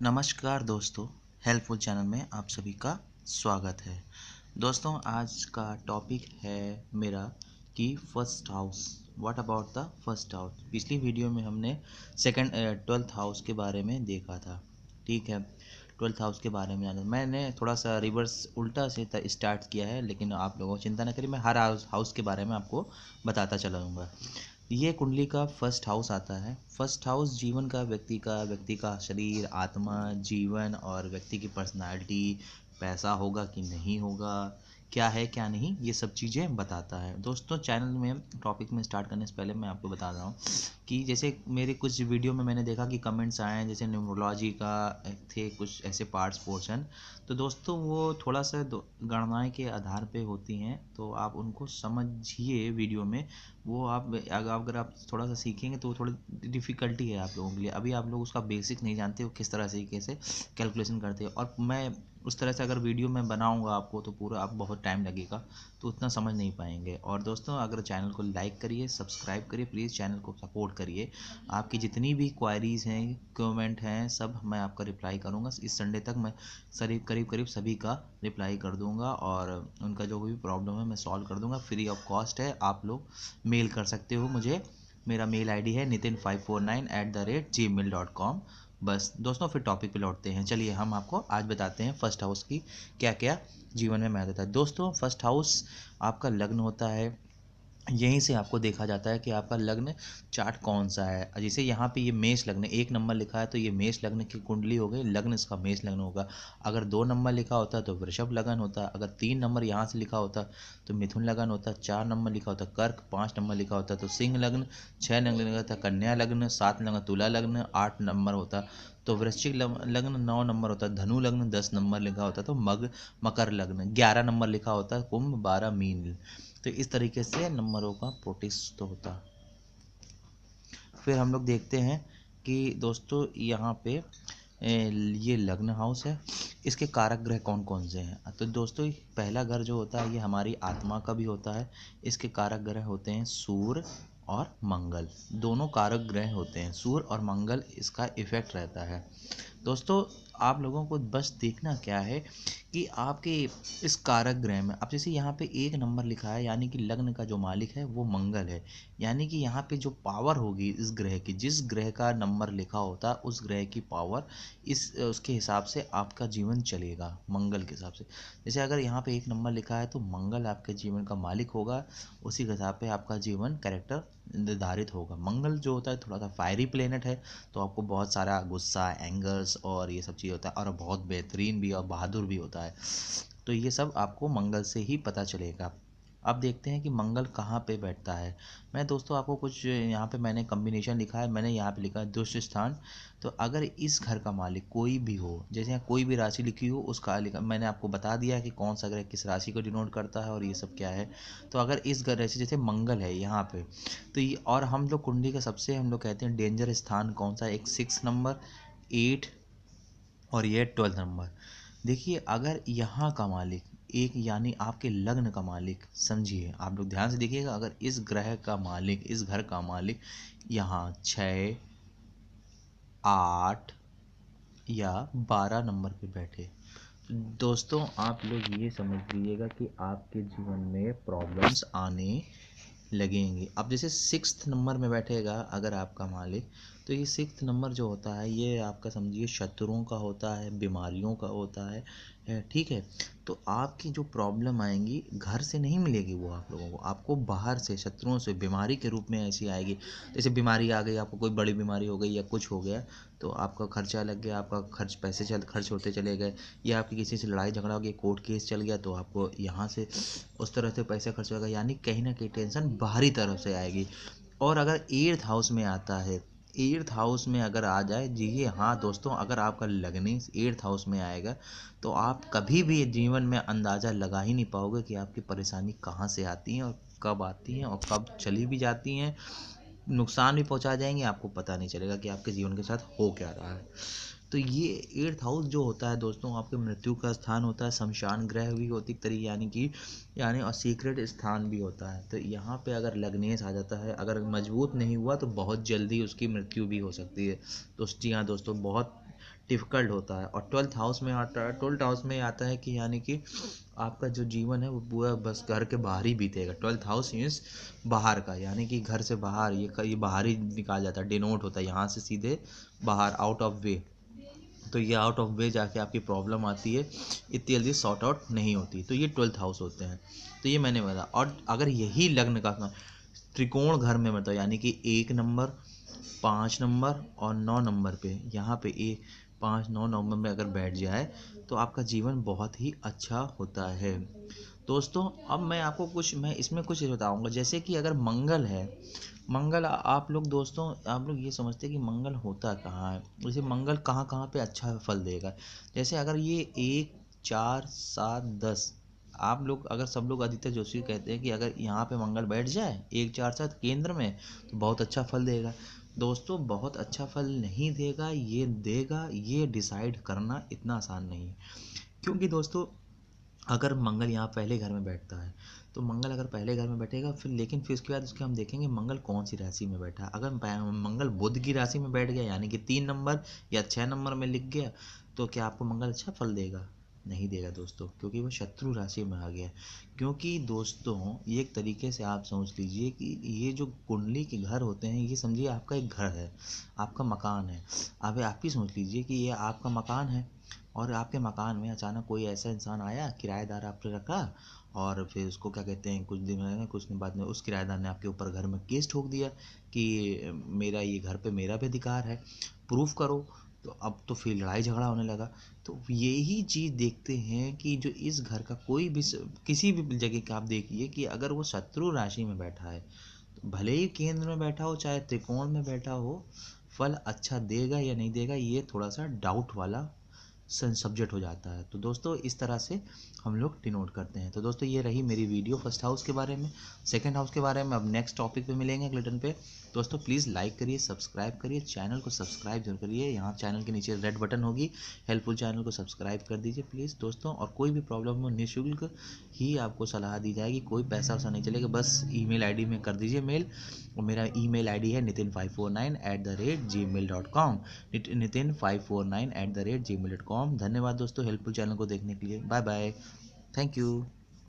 नमस्कार दोस्तों, helpful channel में आप सभी का स्वागत है। दोस्तों, आज का टॉपिक है मेरा कि first house. What about the first house. पिछली वीडियो में हमने सेकंड 12th हाउस के बारे में देखा था। ठीक है, 12th हाउस के बारे में जाना मैंने थोड़ा सा रिवर्स उल्टा से स्टार्ट किया है, लेकिन आप लोगों को चिंता न करिए, मैं हर हाउस के बारे में आपको बताता चलाऊँगा। ये कुंडली का फर्स्ट हाउस आता है। फर्स्ट हाउस जीवन का, व्यक्ति का शरीर, आत्मा, जीवन और व्यक्ति की पर्सनालिटी, पैसा होगा कि नहीं होगा, क्या है क्या नहीं, ये सब चीज़ें बताता है। दोस्तों, चैनल में टॉपिक में स्टार्ट करने से पहले मैं आपको बता रहा हूँ कि जैसे मेरे कुछ वीडियो में मैंने देखा कि कमेंट्स आए हैं, जैसे न्यूमरोलॉजी का थे कुछ ऐसे पार्ट्स पोर्शन। तो दोस्तों, वो थोड़ा सा गणनाएँ के आधार पे होती हैं, तो आप उनको समझिए वीडियो में। वो आप अगर आप थोड़ा सा सीखेंगे तो थोड़ी डिफ़िकल्टी है आप लोगों के लिए। अभी आप लोग उसका बेसिक नहीं जानते हो, किस तरह से कैसे कैलकुलेशन करते हो। और मैं उस तरह से अगर वीडियो में बनाऊंगा आपको तो पूरा आप बहुत टाइम लगेगा, तो उतना समझ नहीं पाएंगे। और दोस्तों, अगर चैनल को लाइक करिए, सब्सक्राइब करिए, प्लीज़ चैनल को सपोर्ट करिए। आपकी जितनी भी क्वायरीज़ हैं, कमेंट हैं, सब मैं आपका रिप्लाई करूँगा। इस संडे तक मैं करीब करीब सभी का रिप्लाई कर दूँगा, और उनका जो भी प्रॉब्लम है मैं सॉल्व कर दूँगा। फ्री ऑफ कॉस्ट है, आप लोग मेल कर सकते हो मुझे। मेरा मेल आईडी है nitin549@gmail.com। बस दोस्तों, फिर टॉपिक पे लौटते हैं। चलिए, हम आपको आज बताते हैं फर्स्ट हाउस की क्या क्या जीवन में महत्व है। दोस्तों, फर्स्ट हाउस आपका लग्न होता है। यहीं से आपको देखा जाता है कि आपका लग्न चार्ट कौन सा है। जैसे यहाँ पे ये मेष लग्न 1 नंबर लिखा है, तो ये मेष लग्न की कुंडली हो गई, लग्न इसका मेष लग्न होगा। अगर 2 नंबर लिखा होता तो वृषभ लग्न होता। अगर 3 नंबर यहाँ से लिखा होता तो मिथुन लग्न होता। 4 नंबर लिखा होता कर्क। 5 नंबर लिखा होता तो सिंह लग्न। 6 नंबर लिखा होता कन्या लग्न। 7 नंबर तुला लग्न। 8 नंबर होता तो वृश्चिक लग्न। 9 नंबर होता धनु लग्न। 10 नंबर लिखा होता तो मकर लग्न। 11 नंबर लिखा होता कुंभ। 12 मीन। तो इस तरीके से नंबरों का प्रोटेस्ट तो होता। फिर हम लोग देखते हैं कि दोस्तों, यहाँ पे ये लग्न हाउस है। इसके कारक ग्रह कौन कौन से हैं। तो दोस्तों, पहला घर जो होता है ये हमारी आत्मा का भी होता है। इसके कारक ग्रह होते हैं सूर्य और मंगल। दोनों कारक ग्रह होते हैं, सूर्य और मंगल, इसका इफेक्ट रहता है। दोस्तों, आप लोगों को बस देखना क्या है कि आपके इस कारक ग्रह में, अब जैसे यहाँ पे 1 नंबर लिखा है, यानी कि लग्न का जो मालिक है वो मंगल है। यानी कि यहाँ पे जो पावर होगी इस ग्रह की, जिस ग्रह का नंबर लिखा होता है उस ग्रह की पावर इस उसके हिसाब से आपका जीवन चलेगा, मंगल के हिसाब से। जैसे अगर यहाँ पे 1 नंबर लिखा है तो मंगल आपके जीवन का मालिक होगा, उसी के हिसाब पे आपका जीवन कैरेक्टर निर्धारित होगा। मंगल जो होता है थोड़ा सा फायरी प्लेनेट है, तो आपको बहुत सारा गुस्सा, एंगर्स और ये सब चीज़ होता है, और बहुत बेहतरीन भी और बहादुर भी होता है। तो ये सब आपको मंगल से ही पता चलेगा। अब देखते हैं कि मंगल कहाँ पे बैठता है। मैं दोस्तों आपको कुछ यहाँ पे मैंने कॉम्बिनेशन लिखा है। मैंने यहाँ पे लिखा है दुष्ट स्थान। तो अगर इस घर का मालिक कोई भी हो, जैसे यहाँ कोई भी राशि लिखी हो उसका लिखा, मैंने आपको बता दिया कि कौन सा ग्रह किस राशि को डिनोट करता है और ये सब क्या है। तो अगर इस ग्रह से जैसे मंगल है यहाँ पे, तो ये, और हम लोग कुंडली का सबसे हम लोग कहते हैं डेंजर स्थान कौन सा है, एक 6 नंबर, 8 और ये 12 नंबर। देखिए, अगर यहाँ का मालिक एक, यानी आपके लग्न का मालिक, समझिए आप लोग ध्यान से देखिएगा, अगर इस ग्रह का मालिक, इस घर का मालिक यहाँ 6, 8 या 12 नंबर पे बैठे, तो दोस्तों आप लोग ये समझ लीजिएगा कि आपके जीवन में प्रॉब्लम्स आने लगेंगे। अब जैसे 6 नंबर में बैठेगा अगर आपका मालिक, तो ये 6 नंबर जो होता है ये आपका समझिए शत्रुओं का होता है, बीमारियों का होता है। ठीक है। तो आपकी जो प्रॉब्लम आएंगी घर से नहीं मिलेगी, वो आप लोगों को आपको बाहर से, शत्रुओं से बीमारी के रूप में ऐसी आएगी। जैसे बीमारी आ गई, आपको कोई बड़ी बीमारी हो गई या कुछ हो गया, तो आपका खर्चा लग गया, आपका पैसे खर्च होते चले गए, या आपकी किसी से लड़ाई झगड़ा हो गया, कोर्ट केस चल गया, तो आपको यहाँ से उस तरह से पैसे खर्च होगा। यानी कहीं ना कहीं टेंशन बाहरी तरफ से आएगी। और अगर 8th हाउस में आता है, 8th हाउस में अगर आ जाए जी, हाँ दोस्तों, अगर आपका लगनी 8th हाउस में आएगा तो आप कभी भी जीवन में अंदाज़ा लगा ही नहीं पाओगे कि आपकी परेशानी कहाँ से आती हैं और कब आती हैं और कब चली भी जाती हैं, नुकसान भी पहुंचा जाएंगे, आपको पता नहीं चलेगा कि आपके जीवन के साथ हो क्या रहा है। तो ये 8th हाउस जो होता है दोस्तों, आपके मृत्यु का स्थान होता है, शमशान ग्रह भी होती तरीके, यानी और सीक्रेट स्थान भी होता है। तो यहाँ पे अगर लग्नेश आ जाता है, अगर मजबूत नहीं हुआ तो बहुत जल्दी उसकी मृत्यु भी हो सकती है। तो जी हाँ दोस्तों, बहुत डिफ़िकल्ट होता है। और 12th हाउस में आता है, 12th हाउस में आता है कि यानी कि आपका जो जीवन है वो पूरा बस घर के बाहर ही बीतेगा। 12th हाउस मीन्स बाहर का, यानी कि घर से बाहर, ये बाहर ही निकाल जाता है, डिनोट होता है यहाँ से सीधे बाहर, आउट ऑफ वे। तो ये आउट ऑफ वे जाके आपकी प्रॉब्लम आती है, इतनी जल्दी सॉर्ट आउट नहीं होती। तो ये 12th हाउस होते हैं। तो ये मैंने बताया। और अगर यही लग्न का त्रिकोण घर में मतलब यानी कि 1 नंबर, 5 नंबर और 9 नंबर पे, यहाँ पे 1 5 9 नंबर में अगर बैठ जाए तो आपका जीवन बहुत ही अच्छा होता है। दोस्तों अब मैं आपको मैं इसमें कुछ बताऊंगा, जैसे कि अगर मंगल है, मंगल आप लोग दोस्तों आप लोग ये समझते हैं कि मंगल होता कहाँ है, जैसे मंगल कहाँ कहाँ पे अच्छा फल देगा। जैसे अगर ये 1 4 7 10, आप लोग अगर सब लोग अधिकतर जोशी कहते हैं कि अगर यहाँ पे मंगल बैठ जाए 1 4 7 केंद्र में तो बहुत अच्छा फल देगा। दोस्तों बहुत अच्छा फल नहीं देगा, ये देगा, ये डिसाइड करना इतना आसान नहीं है। क्योंकि दोस्तों अगर मंगल यहाँ पहले घर में बैठता है तो मंगल अगर पहले घर में बैठेगा, फिर उसके बाद उसके हम देखेंगे मंगल कौन सी राशि में बैठा है। अगर मंगल बुध की राशि में बैठ गया यानी कि 3 नंबर या 6 नंबर में लिख गया, तो क्या आपको मंगल अच्छा फल देगा? नहीं देगा दोस्तों, क्योंकि वो शत्रु राशि में आ गया। क्योंकि दोस्तों ये एक तरीके से आप समझ लीजिए कि ये जो कुंडली के घर होते हैं, ये समझिए आपका एक घर है, आपका मकान है। आप ही समझ लीजिए कि ये आपका मकान है और आपके मकान में अचानक कोई ऐसा इंसान आया, किराएदार आपने रखा, और फिर उसको क्या कहते हैं, कुछ दिन बाद में उस किराएदार ने आपके ऊपर घर में केस ठोक दिया कि मेरा ये घर पे मेरा भी अधिकार है, प्रूफ करो। तो अब तो फिर लड़ाई झगड़ा होने लगा। तो यही चीज़ देखते हैं कि जो इस घर का कोई भी किसी भी जगह का आप देखिए कि अगर वो शत्रु राशि में बैठा है, तो भले ही केंद्र में बैठा हो चाहे त्रिकोण में बैठा हो, फल अच्छा देगा या नहीं देगा ये थोड़ा सा डाउट वाला सब्जेक्ट हो जाता है। तो दोस्तों इस तरह से हम लोग डिनोट करते हैं। तो दोस्तों ये रही मेरी वीडियो फर्स्ट हाउस के बारे में। सेकंड हाउस के बारे में अब नेक्स्ट टॉपिक पे मिलेंगे अगले टर्न पे। दोस्तों प्लीज़ लाइक करिए, सब्सक्राइब करिए, चैनल को सब्सक्राइब जरूर करिए। यहाँ चैनल के नीचे रेड बटन होगी, हेल्पफुल चैनल को सब्सक्राइब कर दीजिए प्लीज़ दोस्तों। और कोई भी प्रॉब्लम हो निःशुल्क ही आपको सलाह दी जाएगी, कोई पैसा वैसा नहीं चलेगा, बस ईमेल आईडी में कर दीजिए मेल। और मेरा ईमेल आईडी है nitin549@gmail.com, nitin549@gmail.com। धन्यवाद दोस्तों हेल्पफुल चैनल को देखने के लिए। Bye bye, thank you.